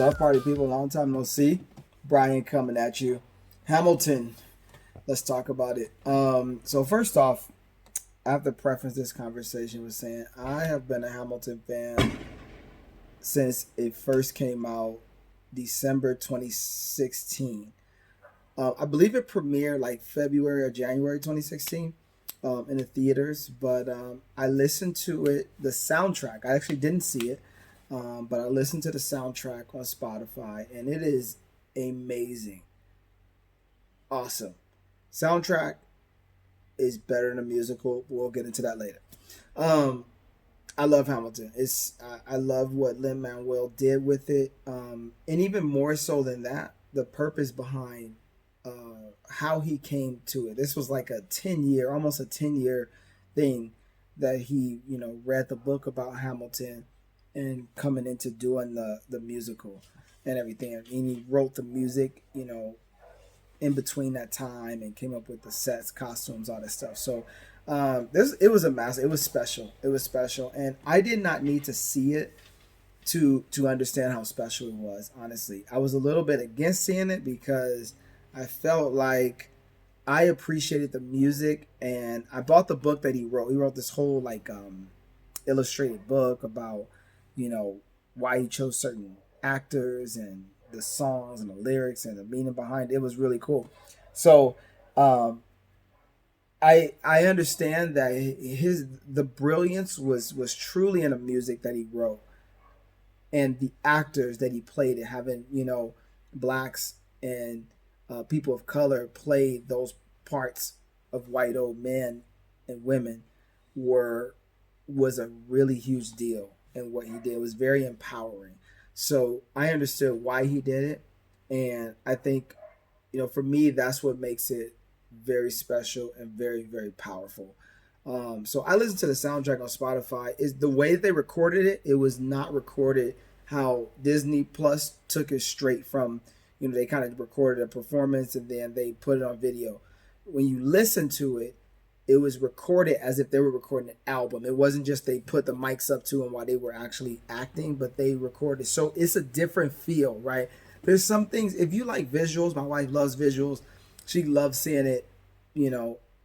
up, party people? Long time no see. Brian coming at you. Hamilton. Let's talk about it. So first off, I have to preface this conversation with saying I have been a Hamilton fan since it first came out, December 2016. I believe it premiered like February or January 2016 in the theaters, but I listened to it, the soundtrack. I actually didn't see it, but I listened to the soundtrack on Spotify, and it is amazing. Awesome. Soundtrack is better than a musical. We'll get into that later. Um, I love Hamilton. I love what Lin Manuel did with it, and even more so than that, the purpose behind how he came to it. This was like a 10 year, almost a 10 year thing that he read the book about Hamilton and coming into doing the musical and everything. And he wrote the music, in between that time and came up with the sets, costumes, all that stuff. So this it was a mass. It was special. It was special, and I did not need to see it to understand how special it was. Honestly, I was a little bit against seeing it because I felt like I appreciated the music, and I bought the book that he wrote. He wrote this whole illustrated book about why he chose certain actors and the songs and the lyrics and the meaning behind it. It was really cool. So I understand that the brilliance was truly in the music that he wrote and the actors that he played it, having blacks and people of color play those parts of white old men and women was a really huge deal. And what he did was very empowering. So I understood why he did it, and I think for me that's what makes it very special and very, very powerful. So I listened to the soundtrack on Spotify. Is the way they recorded it? It was not recorded how Disney Plus took it straight from. They kind of recorded a performance and then they put it on video. When you listen to it, it was recorded as if they were recording an album. It wasn't just they put the mics up to them while they were actually acting, but they recorded. So it's a different feel, right? There's some things, if you like visuals, my wife loves visuals. She loves seeing it,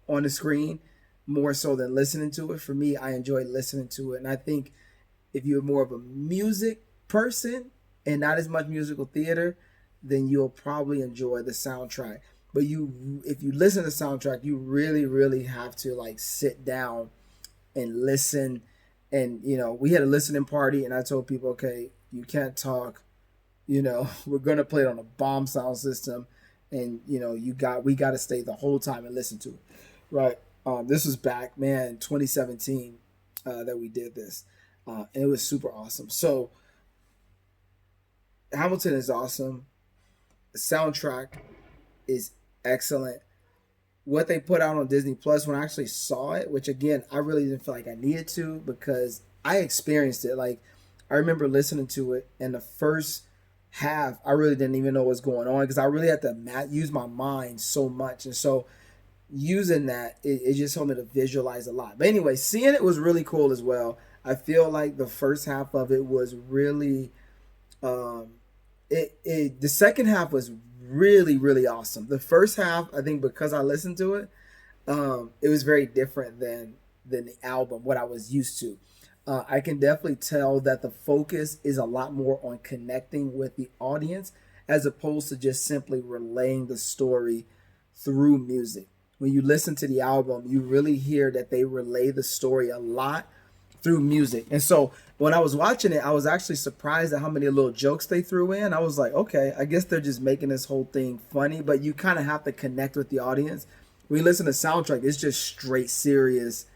on the screen more so than listening to it. For me, I enjoy listening to it. And I think if you're more of a music person and not as much musical theater, then you'll probably enjoy the soundtrack. But if you listen to the soundtrack, you really, really have to sit down and listen. And we had a listening party, and I told people, okay, you can't talk. We're gonna play it on a bomb sound system, and we got to stay the whole time and listen to it, right? This was back, man, 2017 that we did this, and it was super awesome. So Hamilton is awesome. The soundtrack is excellent. What they put out on Disney Plus, when I actually saw it, which again I really didn't feel like I needed to because I experienced it. Like I remember listening to it, and the first half I really didn't even know what's going on because I really had to use my mind so much, and so using that it just helped me to visualize a lot. But anyway, seeing it was really cool as well. I feel like the first half of it was really um, the second half was really, really awesome. The first half, I think, because I listened to it, it was very different than the album, what I was used to. I can definitely tell that the focus is a lot more on connecting with the audience as opposed to just simply relaying the story through music. When you listen to the album, you really hear that they relay the story a lot through music. And so when I was watching it, I was actually surprised at how many little jokes they threw in. I was like, okay, I guess they're just making this whole thing funny, but you kind of have to connect with the audience. When you listen to soundtrack, it's just straight serious.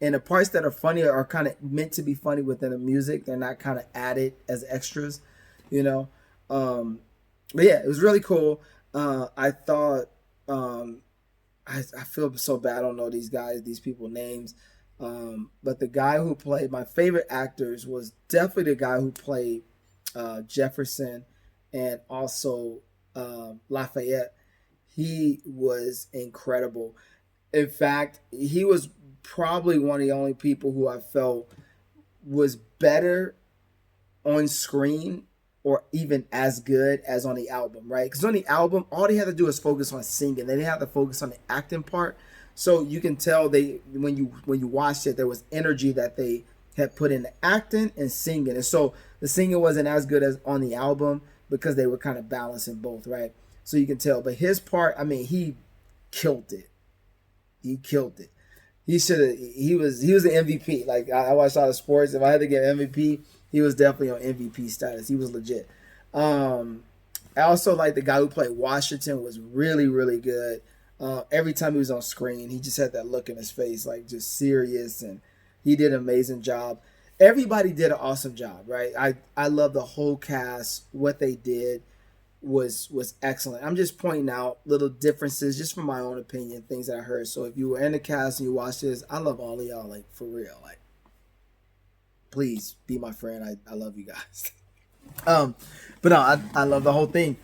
And the parts that are funny are kind of meant to be funny within the music. They're not kind of added as extras, you know. But yeah, it was really cool. I thought I feel so bad. I don't know these people names. But the guy who played my favorite actors was definitely the guy who played Jefferson and also Lafayette. He was incredible. In fact, he was probably one of the only people who I felt was better on screen or even as good as on the album, right? Because on the album, all they had to do is focus on singing. They didn't have to focus on the acting part. So you can tell they when you watched it, there was energy that they had put into acting and singing. And so the singing wasn't as good as on the album because they were kind of balancing both, right? So you can tell. But his part, I mean, he killed it. He killed it. He should have. He was an MVP. Like I watched a lot of sports. If I had to get MVP, he was definitely on MVP status. He was legit. Um, I also like the guy who played Washington was really really good. Every time he was on screen, he just had that look in his face, like just serious, and he did an amazing job. Everybody did an awesome job, right? I love the whole cast. What they did was excellent. I'm just pointing out little differences, just from my own opinion, things that I heard. So if you were in the cast and you watched this, I love all of y'all, like for real. Like, please be my friend. I love you guys. um, but no, I love the whole thing.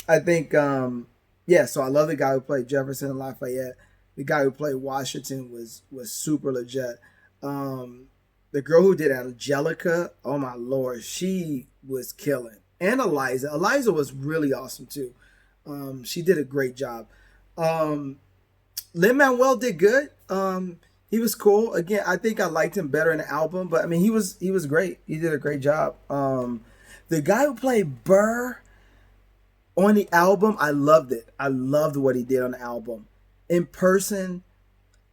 I think yeah. So I love the guy who played Jefferson and Lafayette. The guy who played Washington was super legit. Um, the girl who did Angelica, oh my lord, she was killing. And Eliza was really awesome too. She did a great job. Um, Lin Manuel did good. He was cool. Again, I think I liked him better in the album, but I mean, he was great. He did a great job. The guy who played Burr on the album, I loved it. I loved what he did on the album. In person,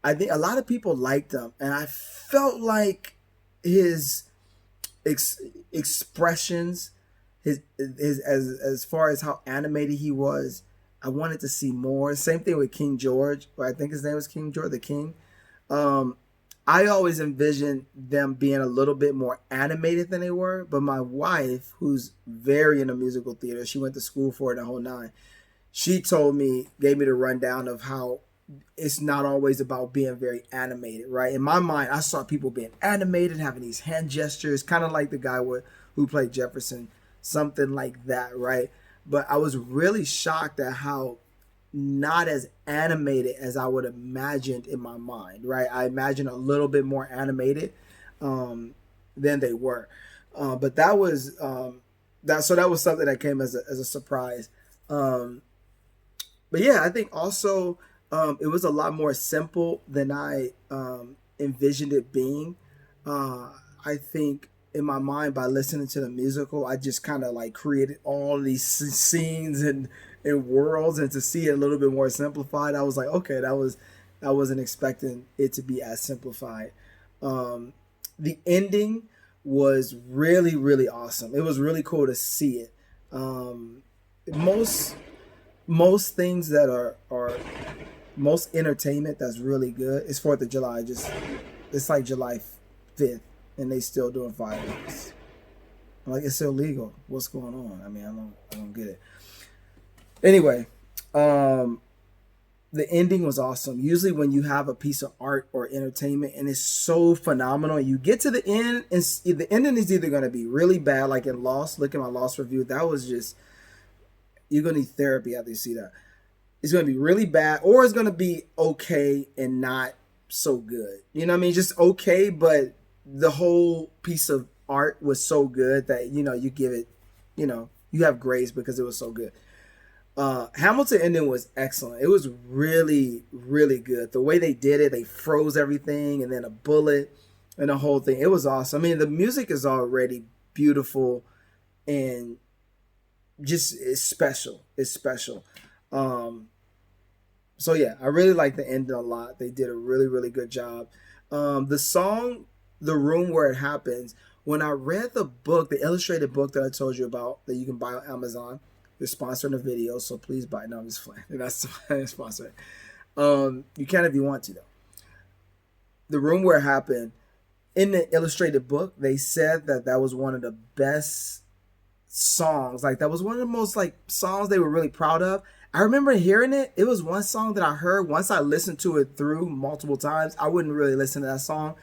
I think a lot of people liked him, and I felt like his expressions, his as far as how animated he was, I wanted to see more. Same thing with King George, or I think his name was King George, the King. Um, I always envisioned them being a little bit more animated than they were, but my wife, who's very into musical theater, she went to school for it the whole nine. She told me, gave me the rundown of how it's not always about being very animated, right? In my mind, I saw people being animated, having these hand gestures, kind of like the guy who played Jefferson, something like that, right? But I was really shocked at how not as animated as I would imagined in my mind, right? I imagined a little bit more animated than they were, but that was that was something that came as a surprise. Um, but yeah, I think also it was a lot more simple than I envisioned it being. I think in my mind, by listening to the musical, I just kind of like created all these scenes and worlds, and to see it a little bit more simplified, I was like, okay, I wasn't expecting it to be as simplified. The ending was really really awesome. It was really cool to see it. Most most things that are most entertainment that's really good is Fourth of July. Just it's like July 5th, and they still doing fireworks. Like, it's illegal. What's going on? I mean, I don't get it. Anyway, the ending was awesome. Usually, when you have a piece of art or entertainment and it's so phenomenal, you get to the end, and the ending is either going to be really bad, like in Lost. Look at my Lost review. That was just, you're going to need therapy after you see that. It's going to be really bad, or it's going to be okay and not so good. You know what I mean? Just okay, but the whole piece of art was so good that, you give it, you have grace because it was so good. Hamilton ending was excellent. It was really, really good. The way they did it, they froze everything, and then a bullet and the whole thing. It was awesome. I mean, the music is already beautiful, and just it's special. It's special. So yeah, I really like the ending a lot. They did a really, really good job. The song, "The Room Where It Happens," when I read the book, the illustrated book that I told you about that you can buy on Amazon, they're sponsoring the video, so please buy. No, I'm just playing. They're not sponsoring. You can if you want to, though. "The Room Where It Happened," in the illustrated book, they said that was one of the best songs. Like, that was one of the most like songs they were really proud of. I remember hearing it. It was one song that I heard once I listened to it through multiple times. I wouldn't really listen to that song.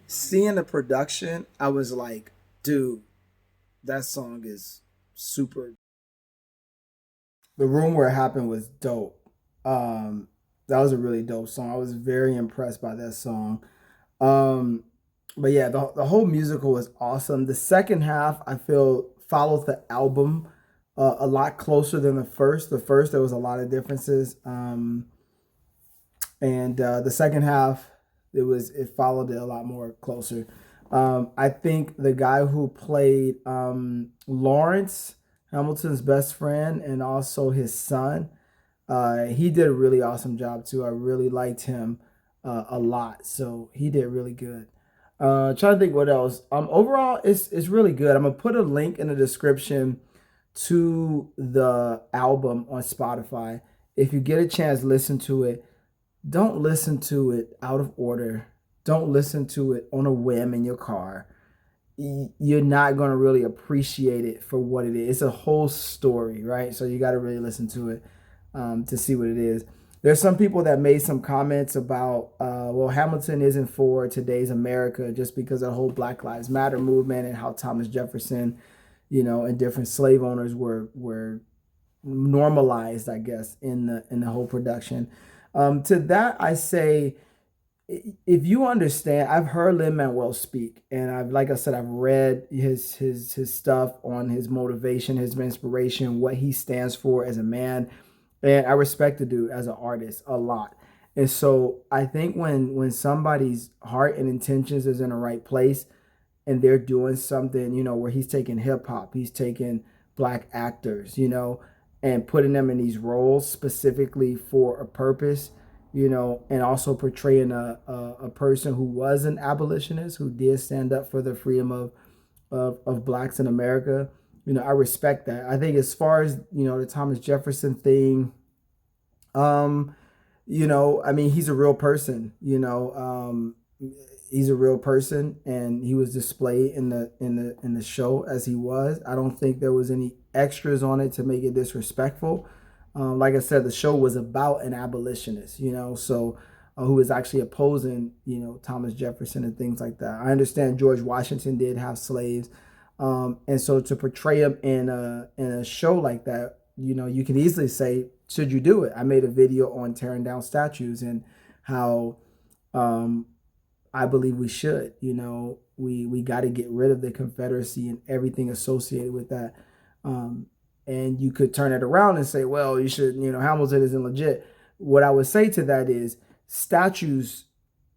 Seeing the production, I was like, dude, that song is super. "The Room Where It Happened" was dope. That was a really dope song. I was very impressed by that song. Um, but yeah, the whole musical was awesome. The second half, I followed the album a lot closer than the first. The first, there was a lot of differences. And the second half, it followed it a lot more closer. I think the guy who played Lawrence, Hamilton's best friend, and also his son, he did a really awesome job too. I really liked him a lot, so he did really good. Trying to think what else. Overall, it's really good. I'm gonna put a link in the description to the album on Spotify. If you get a chance, listen to it. Don't listen to it out of order. Don't listen to it on a whim in your car. You're not going to really appreciate it for what it is. It's a whole story, right? So you got to really listen to it to see what it is. There's some people that made some comments about, well, Hamilton isn't for today's America just because of the whole Black Lives Matter movement and how Thomas Jefferson, and different slave owners were normalized, I guess, in the whole production. To that, I say, if you understand, I've heard Lin-Manuel speak, and like I said, I've read his stuff on his motivation, his inspiration, what he stands for as a man, and I respect the dude as an artist a lot. And so I think when somebody's heart and intentions is in the right place, and they're doing something, where he's taking hip hop, he's taking black actors, and putting them in these roles specifically for a purpose, and also portraying a person who was an abolitionist, who did stand up for the freedom of blacks in America. I respect that. I think as far as, the Thomas Jefferson thing, I mean, he's a real person, he's a real person, and he was displayed in the show as he was. I don't think there was any extras on it to make it disrespectful. Like I said, the show was about an abolitionist, so who was actually opposing, Thomas Jefferson and things like that. I understand George Washington did have slaves, and so to portray him in a show like that, you can easily say, should you do it? I made a video on tearing down statues and how I believe we should. We got to get rid of the Confederacy and everything associated with that. And you could turn it around and say, well, you should, Hamilton isn't legit. What I would say to that is statues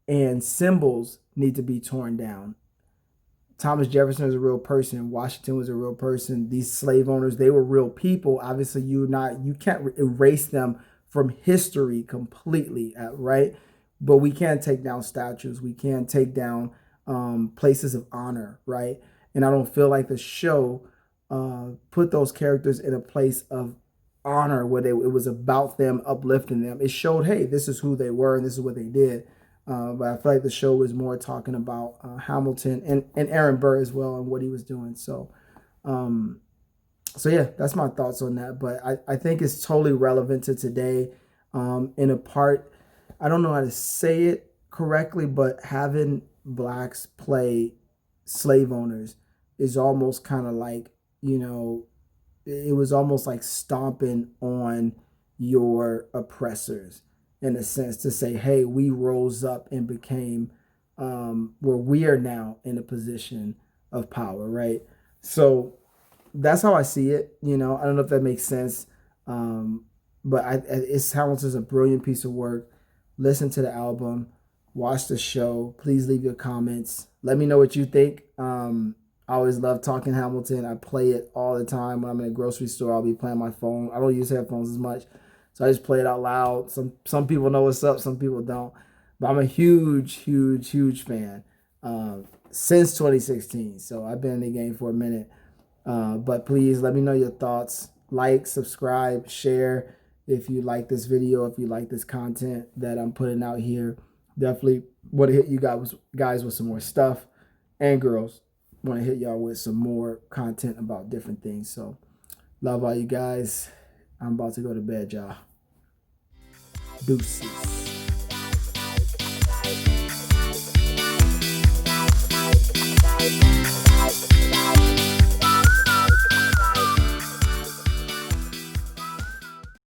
and symbols need to be torn down. Thomas Jefferson is a real person. Washington was a real person. These slave owners, they were real people. Obviously, you can't erase them from history completely, right? But we can take down statues. We can take down places of honor, right? And I don't feel like the show put those characters in a place of honor where it was about them, uplifting them. It showed, hey, this is who they were and this is what they did. But I feel like the show was more talking about Hamilton and Aaron Burr as well and what he was doing. So yeah, that's my thoughts on that. But I think it's totally relevant to today. In a part, I don't know how to say it correctly, but having blacks play slave owners is almost kind of like, it was almost like stomping on your oppressors in a sense, to say, hey, we rose up and became where we are now in a position of power, right? So that's how I see it. I don't know if that makes sense. But Hamilton's a brilliant piece of work. Listen to the album, watch the show. Please leave your comments. Let me know what you think. I always love talking Hamilton. I play it all the time. When I'm in a grocery store, I'll be playing my phone. I don't use headphones as much, so I just play it out loud. Some people know what's up, some people don't. But I'm a huge, huge, huge fan since 2016. So I've been in the game for a minute. But please let me know your thoughts. Like, subscribe, share if you like this video, if you like this content that I'm putting out here. Definitely want to hit you guys with some more stuff. And girls, want to hit y'all with some more content about different things. So love all you guys. I'm about to go to bed, y'all. Deuces.